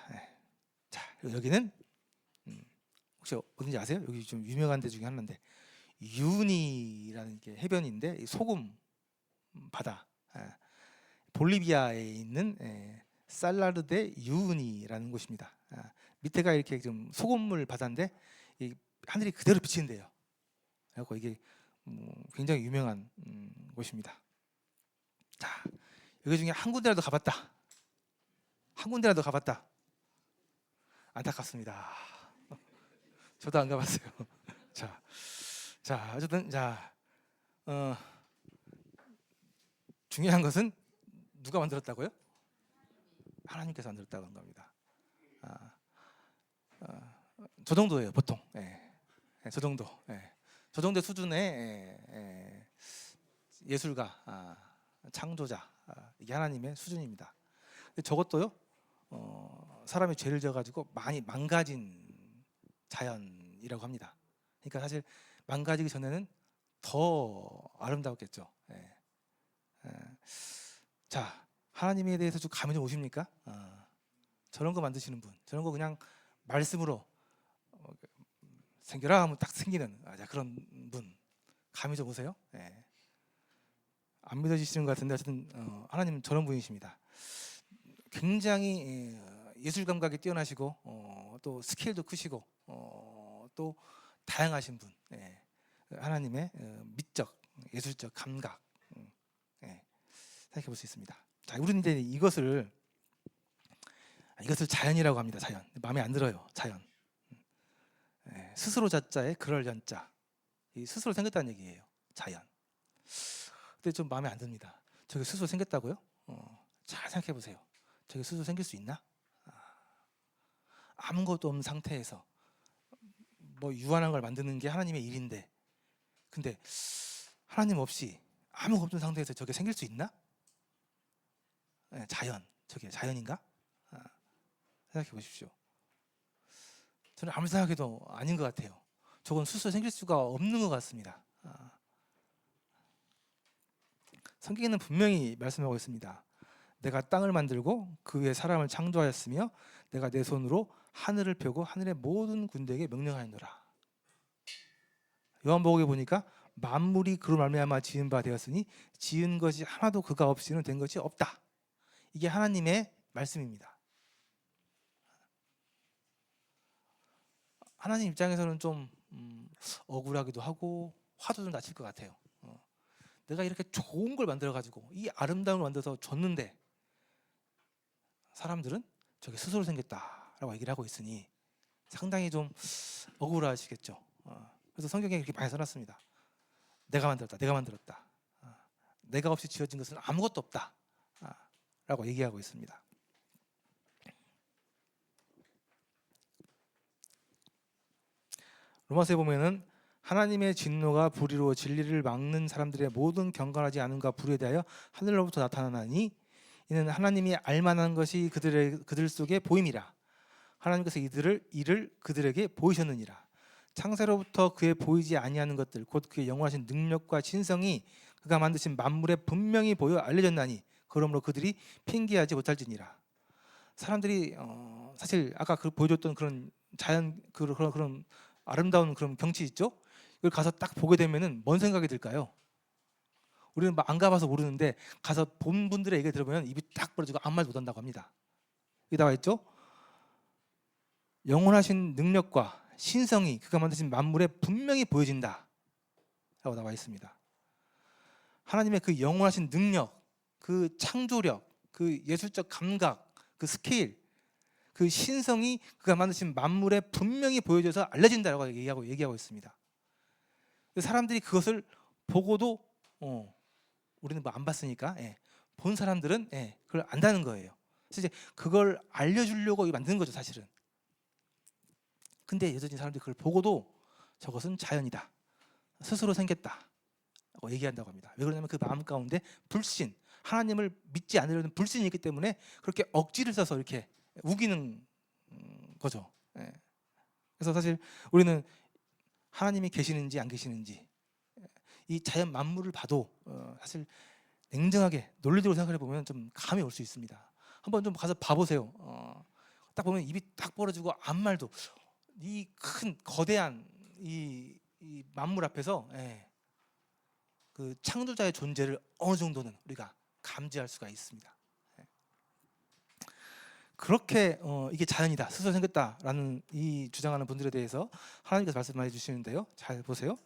자, 그리고 여기는 혹시 어딘지 아세요? 여기 좀 유명한 데 중에 하나인데 유니라는 게 해변인데 소금 바다. 볼리비아에 있는 살라르데 유니라는 곳입니다. 밑에가 이렇게 좀 소금물 바다인데 이 하늘이 그대로 비치는데요. 그래서 이게 굉장히 유명한 곳입니다. 자, 여기 중에 한 군데라도 가봤다. 한 군데라도 가봤다. 안타깝습니다. 저도 안 가봤어요. 자, 어쨌든 중요한 것은 누가 만들었다고요? 하나님께서 만들었다고 한 겁니다. 저 정도예요, 보통. 저 정도. 저 정도 수준의 예술가, 창조자, 이게 하나님의 수준입니다. 근데 저것도요, 사람이 죄를 져가지고 많이 망가진 자연이라고 합니다. 그러니까 사실 망가지기 전에는 더 아름다웠겠죠. 자, 하나님에 대해서 좀 감이 좀 오십니까? 저런 거 만드시는 분, 저런 거 그냥 말씀으로 생겨라 하면 딱 생기는 그런 분, 감이 좀 오세요? 안 믿어지시는 것 같은데 어쨌든 하나님은 저런 분이십니다. 굉장히 예술 감각이 뛰어나시고 또 스케일도 크시고 또 다양하신 분, 하나님의 미적 예술적 감각 생각해 볼 수 있습니다. 자, 우리는 이제 이것을 자연이라고 합니다. 자연. 마음에 안 들어요. 자연. 스스로 자자에 그럴 연자. 이 스스로 생겼다는 얘기예요. 자연. 근데 좀 마음에 안 듭니다. 저게 스스로 생겼다고요? 잘 생각해 보세요. 저게 스스로 생길 수 있나? 아무것도 없는 상태에서 뭐 유한한 걸 만드는 게 하나님의 일인데, 근데 하나님 없이 아무것도 없는 상태에서 저게 생길 수 있나? 자연, 저게 자연인가? 생각해 보십시오. 저는 아무리 생각해도 아닌 것 같아요. 저건 스스로 생길 수가 없는 것 같습니다. 성경에는 분명히 말씀하고 있습니다. 내가 땅을 만들고 그 위에 사람을 창조하였으며 내가 내 손으로 하늘을 펴고 하늘의 모든 군대에게 명령하였노라. 요한복음에 보니까 만물이 그로 말미암아 지은 바 되었으니 지은 것이 하나도 그가 없이는 된 것이 없다. 이게 하나님의 말씀입니다. 하나님 입장에서는 좀 억울하기도 하고 화도 좀 나실 것 같아요. 내가 이렇게 좋은 걸 만들어가지고 이 아름다운 걸 만들어서 줬는데 사람들은 저게 스스로 생겼다라고 얘기를 하고 있으니 상당히 좀 억울하시겠죠. 그래서 성경에 이렇게 많이 써놨습니다. 내가 만들었다. 내가 없이 지어진 것은 아무것도 없다 라고 얘기하고 있습니다. 로마서에 보면은 하나님의 진노가 불의로 진리를 막는 사람들의 모든 경건하지 않음과 불의에 대하여 하늘로부터 나타나나니 이는 하나님이 알만한 것이 그들 속에 보임이라. 하나님께서 이를 그들에게 보이셨느니라. 창세로부터 그의 보이지 아니하는 것들 곧 그의 영원하신 능력과 신성이 그가 만드신 만물에 분명히 보여 알려졌나니 그러므로 그들이 핑계하지 못할지니라. 사람들이 사실 아까 보여줬던 그런 자연 그런 아름다운 그런 경치 있죠? 이걸 가서 딱 보게 되면은 뭔 생각이 들까요? 우리는 안 가봐서 모르는데 가서 본 분들의 얘기 들어보면 입이 딱 벌어지고 아무 말도 못한다고 합니다. 여기 나와 있죠? 영원하신 능력과 신성이 그가 만드신 만물에 분명히 보여진다 라고 나와 있습니다. 하나님의 그 영원하신 능력, 그 창조력, 그 예술적 감각, 그 스케일, 그 신성이 그가 만드신 만물에 분명히 보여져서 알려진다라고 얘기하고 있습니다. 사람들이 그것을 보고도 우리는 뭐 안 봤으니까 본 사람들은 그걸 안다는 거예요. 그래서 이제 그걸 알려주려고 만드는 거죠, 사실은. 근데 여전히 사람들이 그걸 보고도 저것은 자연이다, 스스로 생겼다 라고 얘기한다고 합니다. 왜 그러냐면 그 마음 가운데 불신, 하나님을 믿지 않으려는 불신이 있기 때문에 그렇게 억지를 써서 이렇게 우기는 거죠. 그래서 사실 우리는 하나님이 계시는지 안 계시는지 이 자연 만물을 봐도 사실 냉정하게 논리적으로 생각해 보면 좀 감이 올 수 있습니다. 한번 좀 가서 봐보세요. 딱 보면 입이 딱 벌어지고 아무 말도, 이 큰 거대한 이 만물 앞에서 그 창조자의 존재를 어느 정도는 우리가 감지할 수가 있습니다. 그렇게 이게 자연이다, 스스로 생겼다라는 이 주장하는 분들에 대해서 하나님께서 말씀해 주시는데요. 잘 보세요.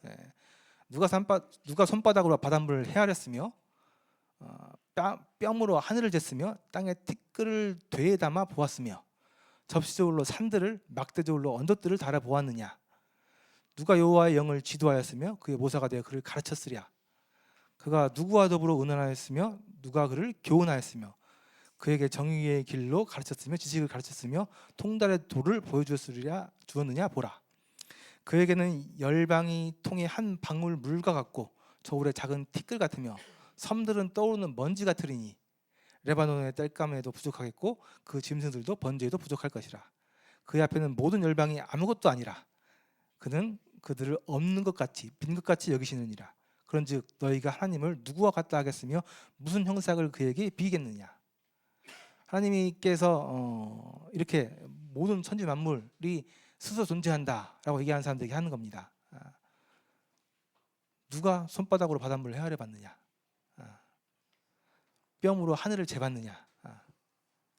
누가 손바닥으로 바닷물을 헤아렸으며 뺨으로 하늘을 쟀으며 땅에 티끌을 되에 담아 보았으며 접시저울로 산들을 막대저울로 언덕들을 달아 보았느냐. 누가 여호와의 영을 지도하였으며 그의 모사가 되어 그를 가르쳤으랴. 그가 누구와 더불어 의논하였으며 누가 그를 교훈하였으며 그에게 정의의 길로 가르쳤으며 지식을 가르쳤으며 통달의 도를 주었느냐 보라. 그에게는 열방이 통에 한 방울 물과 같고 저울의 작은 티끌 같으며 섬들은 떠오르는 먼지 같으리니 레바논의 땔감에도 부족하겠고 그 짐승들도 번제에도 부족할 것이라. 그의 앞에는 모든 열방이 아무것도 아니라 그는 그들을 없는 것 같이 빈 것 같이 여기시느니라. 그런즉 너희가 하나님을 누구와 같다 하겠으며 무슨 형상을 그에게 비겠느냐. 하나님께서 이렇게 모든 천지 만물이 스스로 존재한다라고 얘기하는 사람들에게 하는 겁니다. 누가 손바닥으로 바닷물을 헤아려 봤느냐, 뼘으로 하늘을 재봤느냐,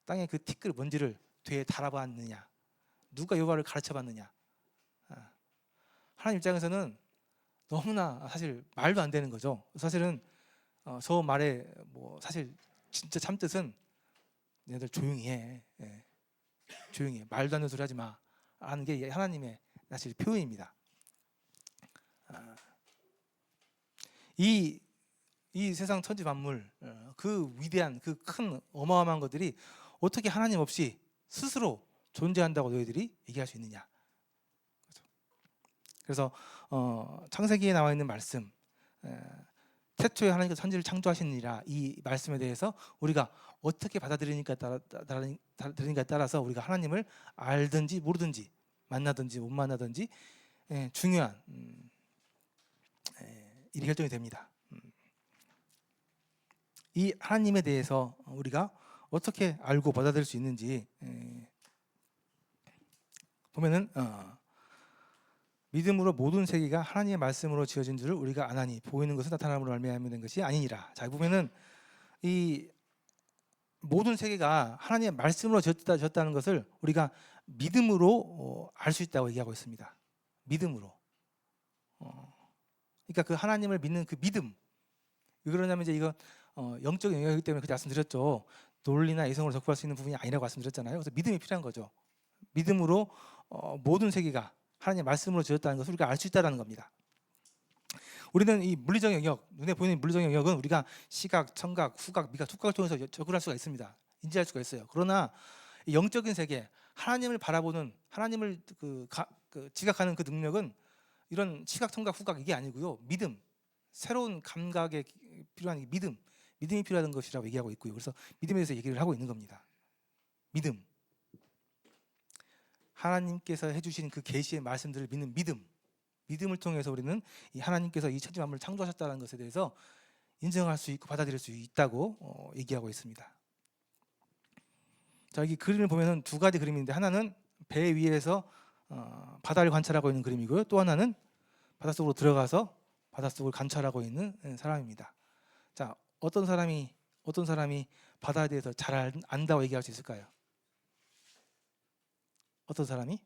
땅에 그 티끌 먼지를 되에 달아봤느냐, 누가 여호와를 가르쳐봤느냐. 하나님 입장에서는 너무나 사실 말도 안 되는 거죠. 사실은 저 말에 뭐 사실 진짜 참뜻은 얘들 조용히 해, 조용히 해, 말도 안 되는 소리 하지 마 하는 게 하나님의 사실 표현입니다. 이 세상 천지 만물, 그 위대한 그 큰 어마어마한 것들이 어떻게 하나님 없이 스스로 존재한다고 너희들이 얘기할 수 있느냐. 그래서 창세기에 나와 있는 말씀, 태초에 하나님께서 천지를 창조하시니라, 이 말씀에 대해서 우리가 어떻게 받아들이니까에 따라서 우리가 하나님을 알든지 모르든지 만나든지 못 만나든지 중요한 일이 결정이 됩니다. 이 하나님에 대해서 우리가 어떻게 알고 받아들일 수 있는지 보면은 믿음으로 모든 세계가 하나님의 말씀으로 지어진 줄을 우리가 아나니 보이는 것은 나타남으로 말미암아 된 것이 아니니라. 자, 보면은 이 모든 세계가 하나님의 말씀으로 지었다는 것을 우리가 믿음으로 알 수 있다고 얘기하고 있습니다. 믿음으로. 그러니까 그 하나님을 믿는 그 믿음. 왜 그러냐면 이제 이거 영적인 영역이기 때문에 그때 말씀드렸죠. 논리나 이성으로 접근할 수 있는 부분이 아니라고 말씀드렸잖아요. 그래서 믿음이 필요한 거죠. 믿음으로 모든 세계가 하나님의 말씀으로 지었다는 것을 우리가 알 수 있다는 겁니다. 우리는 이 물리적 영역, 눈에 보이는 물리적 영역은 우리가 시각, 청각, 후각, 미각, 촉각을 통해서 접근할 수가 있습니다. 인지할 수가 있어요. 그러나 영적인 세계, 하나님을 바라보는, 하나님을 지각하는 그 능력은 이런 시각, 청각, 후각 이게 아니고요. 믿음, 새로운 감각에 필요한 믿음이 필요한 것이라고 얘기하고 있고요. 그래서 믿음에 대해서 얘기를 하고 있는 겁니다. 믿음, 하나님께서 해주신 그 계시의 말씀들을 믿는 믿음을 통해서 우리는 이 하나님께서 이 천지 만물을 창조하셨다는 것에 대해서 인정할 수 있고 받아들일 수 있다고 얘기하고 있습니다. 자, 여기 그림을 보면은 두 가지 그림인데, 하나는 배 위에서 바다를 관찰하고 있는 그림이고요. 또 하나는 바닷속으로 들어가서 바닷속을 관찰하고 있는 사람입니다. 자, 어떤 사람이 바다에 대해서 잘 안다고 얘기할 수 있을까요? 어떤 사람이?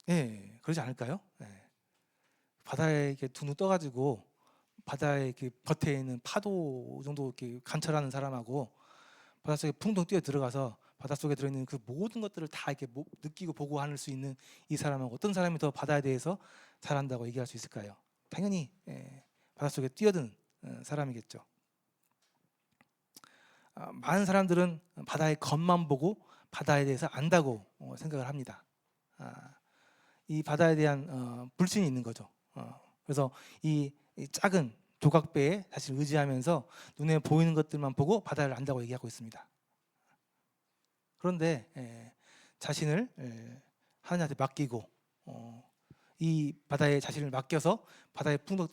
예, 그러지 않을까요? 예. 바다에 이렇게 둥둥 떠가지고 바다에 이렇게 겉에 있는 파도 정도 이렇게 관찰하는 사람하고 바닷속에 풍덩 뛰어 들어가서 바닷속에 들어있는 그 모든 것들을 다 이렇게 느끼고 보고 할 수 있는 이 사람하고 어떤 사람이 더 바다에 대해서 잘한다고 얘기할 수 있을까요? 당연히 바닷속에 뛰어든 사람이겠죠. 많은 사람들은 바다의 겉만 보고 바다에 대해서 안다고 생각을 합니다. 이 바다에 대한 불신이 있는 거죠. 그래서 이 작은 조각배에 사실 의지하면서 눈에 보이는 것들만 보고 바다를 안다고 얘기하고 있습니다. 그런데 자신을 하나님한테 맡기고 이 바다에 자신을 맡겨서 바다에 풍덩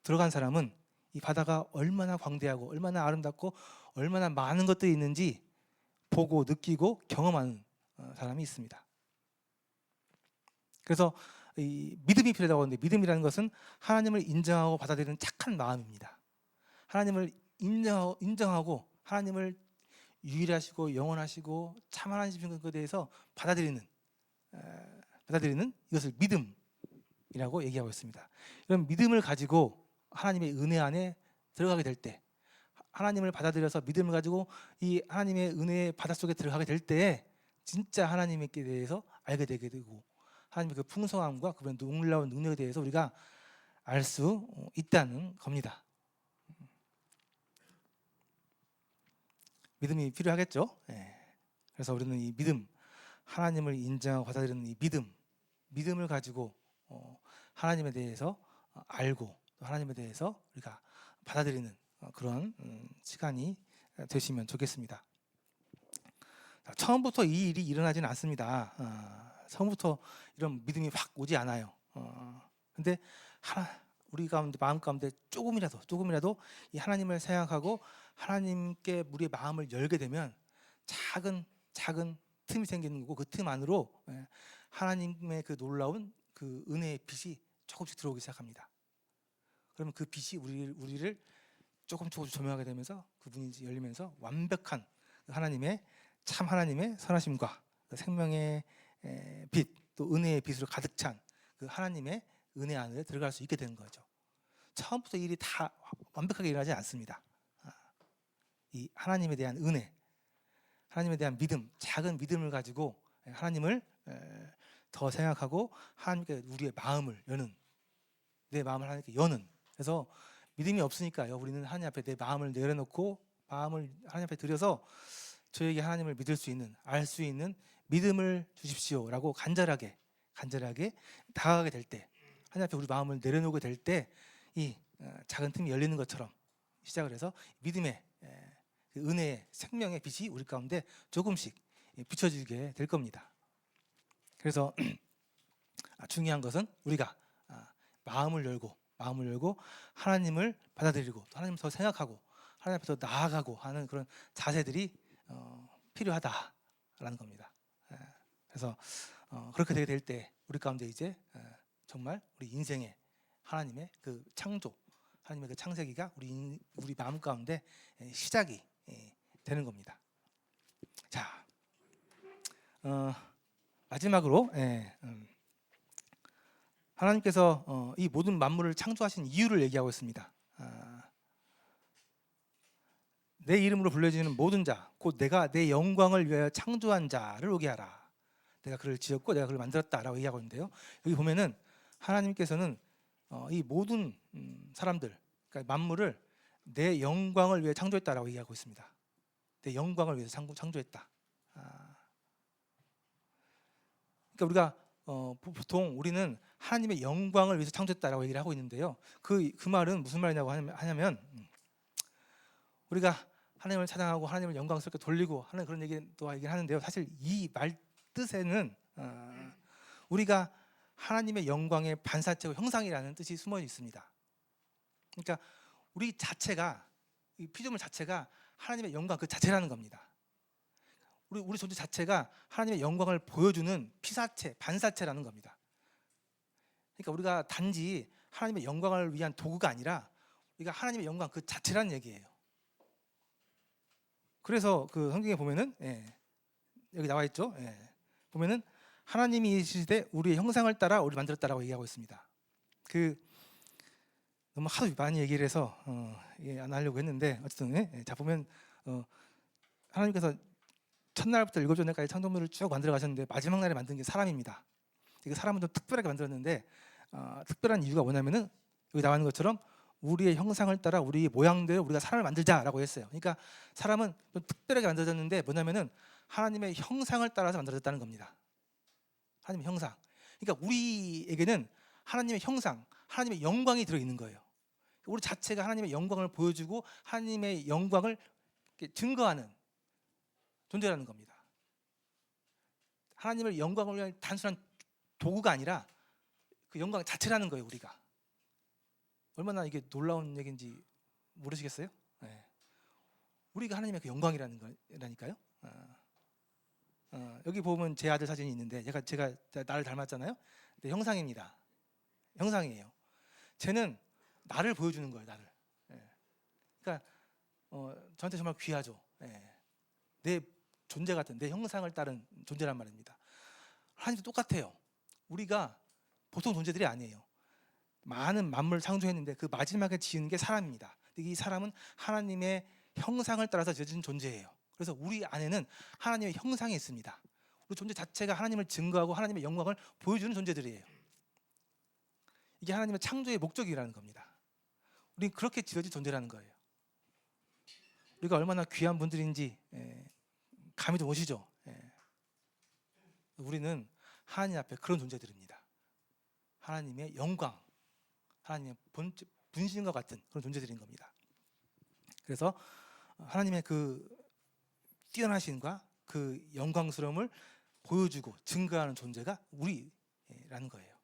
들어간 사람은 이 바다가 얼마나 광대하고 얼마나 아름답고 얼마나 많은 것들이 있는지 보고 느끼고 경험하는 사람이 있습니다. 그래서 이 믿음이 필요하다고 하는데, 믿음이라는 것은 하나님을 인정하고 받아들이는 착한 마음입니다. 하나님을 인정하고 하나님을 유일하시고 영원하시고 참 하나님이신 것에 대해서 받아들이는 이것을 믿음이라고 얘기하고 있습니다. 이런 믿음을 가지고 하나님의 은혜 안에 들어가게 될 때, 하나님을 받아들여서 믿음을 가지고 이 하나님의 은혜의 바닷속에 들어가게 될 때 진짜 하나님께 대해서 알게 되게 되고, 하나님의 그 풍성함과 그 놀라운 능력에 대해서 우리가 알 수 있다는 겁니다. 믿음이 필요하겠죠. 그래서 우리는 이 믿음, 하나님을 인정하고 받아들이는 이 믿음을 가지고 하나님에 대해서 알고 또 하나님에 대해서 우리가 받아들이는 그런 시간이 되시면 좋겠습니다. 처음부터 이 일이 일어나지는 않습니다. 처음부터 이런 믿음이 확 오지 않아요. 근데 우리 가운데, 마음 가운데 조금이라도 이 하나님을 생각하고 하나님께 우리의 마음을 열게 되면 작은 틈이 생기는 거고, 그 틈 안으로 하나님의 그 놀라운 그 은혜의 빛이 조금씩 들어오기 시작합니다. 그러면 그 빛이 우리를 조금씩 조명하게 되면서 그 문이 열리면서 완벽한 참 하나님의 선하심과 그 생명의 빛, 또 은혜의 빛으로 가득 찬 그 하나님의 은혜 안에 들어갈 수 있게 되는 거죠. 처음부터 일이 다 완벽하게 일어나지 않습니다. 이 하나님에 대한 은혜, 하나님에 대한 믿음, 작은 믿음을 가지고 하나님을 더 생각하고 하나님께 우리의 마음을 여는, 내 마음을 하나님께 여는. 그래서 믿음이 없으니까요, 우리는 하나님 앞에 내 마음을 내려놓고 마음을 하나님 앞에 드려서 저에게 하나님을 믿을 수 있는, 알 수 있는 믿음을 주십시오라고 간절하게 다가가게 될 때, 하나님 앞에 우리 마음을 내려놓게 될 때 이 작은 틈이 열리는 것처럼 시작을 해서 믿음의 그 은혜의 생명의 빛이 우리 가운데 조금씩 비춰지게 될 겁니다. 그래서 중요한 것은 우리가 마음을 열고 하나님을 받아들이고 또 하나님을 더 생각하고 하나님 앞에 더 나아가고 하는 그런 자세들이 필요하다라는 겁니다. 그래서 그렇게 되게 될 때 우리 가운데 이제 정말 우리 인생의 하나님의 그 창조, 하나님의 그 창세기가 우리 마음 가운데 시작이 되는 겁니다. 자, 마지막으로 하나님께서 이 모든 만물을 창조하신 이유를 얘기하고 있습니다. 내 이름으로 불려지는 모든 자, 곧 내가 내 영광을 위하여 창조한 자를 오게 하라. 내가 그를 지었고 내가 그를 만들었다라고 얘기하고 있는데요. 여기 보면은 하나님께서는 이 모든 사람들, 그러니까 만물을 내 영광을 위해 창조했다라고 얘기하고 있습니다. 내 영광을 위해서 창조했다. 그러니까 우리가 보통 우리는 하나님의 영광을 위해서 창조했다라고 얘기를 하고 있는데요. 그 말은 무슨 말이냐고 하냐면 우리가 하나님을 찬양하고 하나님을 영광스럽게 돌리고 하는 그런 얘기를 하는데요. 사실 이 말 뜻에는 우리가 하나님의 영광의 반사체고 형상이라는 뜻이 숨어 있습니다. 그러니까 우리 자체가, 이 피조물 자체가 하나님의 영광 그 자체라는 겁니다. 우리 존재 자체가 하나님의 영광을 보여주는 피사체, 반사체라는 겁니다. 그러니까 우리가 단지 하나님의 영광을 위한 도구가 아니라 우리가 하나님의 영광 그 자체라는 얘기예요. 그래서 그 성경에 보면은 여기 나와 있죠. 보면은 하나님이 이르시되 우리의 형상을 따라 우리를 만들었다라고 얘기하고 있습니다. 너무 하도 많이 얘기를 해서 안 하려고 했는데 어쨌든 자 보면 하나님께서 첫날부터 일곱 전날까지 창조물을 쭉 만들어 가셨는데 마지막 날에 만든 게 사람입니다. 이거 사람은 좀 특별하게 만들었는데 특별한 이유가 뭐냐면은 여기 나와 있는 것처럼 우리의 형상을 따라 우리 모양대로 우리가 사람을 만들자라고 했어요. 그러니까 사람은 좀 특별하게 만들어졌는데 뭐냐면은 하나님의 형상을 따라서 만들어졌다는 겁니다. 하나님의 형상. 그러니까 우리에게는 하나님의 형상, 하나님의 영광이 들어있는 거예요. 우리 자체가 하나님의 영광을 보여주고 하나님의 영광을 증거하는 존재라는 겁니다. 하나님의 영광을 위한 단순한 도구가 아니라 그 영광 자체라는 거예요. 우리가 얼마나 이게 놀라운 얘기인지 모르시겠어요? 우리가 하나님의 그 영광이라는 거라니까요. 여기 보면 제 아들 사진이 있는데 제가 나를 닮았잖아요. 근데 형상입니다. 형상이에요. 쟤는 나를 보여주는 거예요. 나를. 그러니까 저한테 정말 귀하죠. 내 존재 같은 내 형상을 따른 존재란 말입니다. 하나님도 똑같아요. 우리가 보통 존재들이 아니에요. 많은 만물을 창조했는데 그 마지막에 지은 게 사람입니다. 이 사람은 하나님의 형상을 따라서 지어진 존재예요. 그래서 우리 안에는 하나님의 형상이 있습니다. 우리 존재 자체가 하나님을 증거하고 하나님의 영광을 보여주는 존재들이에요. 이게 하나님의 창조의 목적이라는 겁니다. 우리는 그렇게 지어진 존재라는 거예요. 우리가 얼마나 귀한 분들인지 감이 좀 오시죠? 우리는 하나님 앞에 그런 존재들입니다. 하나님의 영광, 하나님의 분신과 같은 그런 존재들인 겁니다. 그래서 하나님의 그 뛰어나심과 그 영광스러움을 보여주고 증거하는 존재가 우리라는 거예요.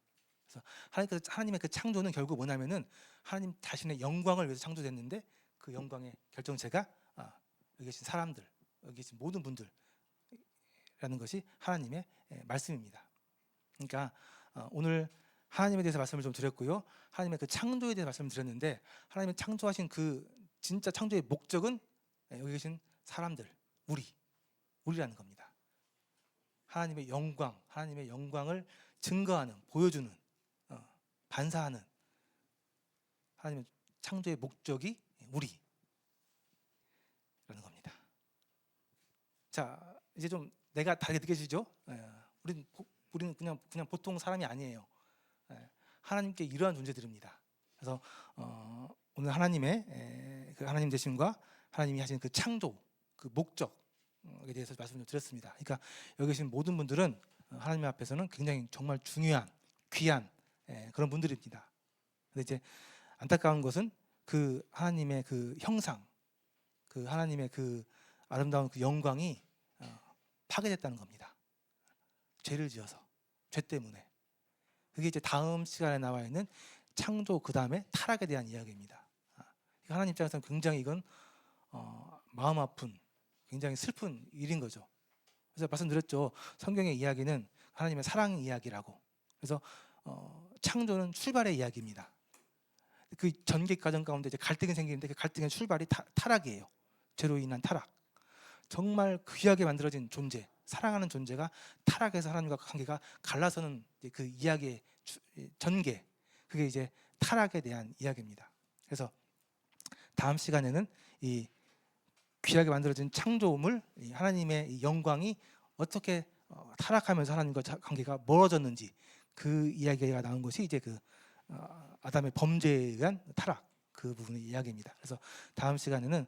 그래서 하나님의 그 창조는 결국 뭐냐면은 하나님 자신의 영광을 위해서 창조됐는데 그 영광의 결정체가 여기 계신 사람들, 여기 계신 모든 분들이라는 것이 하나님의 말씀입니다. 그러니까 오늘 하나님에 대해서 말씀을 좀 드렸고요. 하나님의 그 창조에 대해서 말씀을 드렸는데 하나님이 창조하신 그 진짜 창조의 목적은 여기 계신 사람들, 우리라는 겁니다. 하나님의 영광을 증거하는, 보여주는, 반사하는 하나님의 창조의 목적이 우리라는 겁니다. 자, 이제 좀 내가 다르게 느껴지죠? 우리는 그냥 보통 사람이 아니에요. 하나님께 이러한 존재들입니다. 그래서 오늘 하나님의 그 하나님 되심과 하나님이 하신 그 창조, 그 목적에 대해서 말씀을 드렸습니다. 그러니까 여기 계신 모든 분들은 하나님 앞에서는 굉장히 정말 중요한, 귀한 그런 분들입니다. 근데 이제 안타까운 것은 그 하나님의 그 형상, 그 하나님의 그 아름다운 그 영광이 파괴됐다는 겁니다. 죄를 지어서, 죄 때문에. 그게 이제 다음 시간에 나와 있는 창조 그 다음에 타락에 대한 이야기입니다. 하나님 입장에서는 굉장히 이건 마음 아픈, 굉장히 슬픈 일인 거죠. 그래서 말씀드렸죠. 성경의 이야기는 하나님의 사랑 이야기라고. 그래서 창조는 출발의 이야기입니다. 그 전개 과정 가운데 이제 갈등이 생기는데 그 갈등의 출발이 타락이에요. 죄로 인한 타락. 정말 귀하게 만들어진 존재, 사랑하는 존재가 타락해서 하나님과 관계가 갈라서는 그 이야기의 전개, 그게 이제 타락에 대한 이야기입니다. 그래서 다음 시간에는 이 귀하게 만들어진 창조물, 하나님의 이 영광이 어떻게 타락하면서 하나님과 관계가 멀어졌는지 그 이야기가 나온 것이 이제 그 아담의 범죄에 의한 타락, 그 부분의 이야기입니다. 그래서 다음 시간에는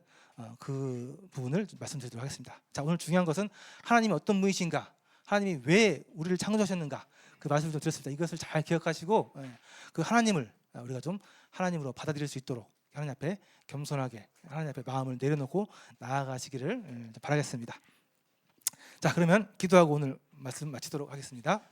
그 부분을 말씀드리도록 하겠습니다. 자, 오늘 중요한 것은 하나님이 어떤 분이신가, 하나님이 왜 우리를 창조하셨는가, 그 말씀을 좀 드렸습니다. 이것을 잘 기억하시고 그 하나님을 우리가 좀 하나님으로 받아들일 수 있도록 하나님 앞에 겸손하게 하나님 앞에 마음을 내려놓고 나아가시기를 바라겠습니다. 자, 그러면 기도하고 오늘 말씀 마치도록 하겠습니다.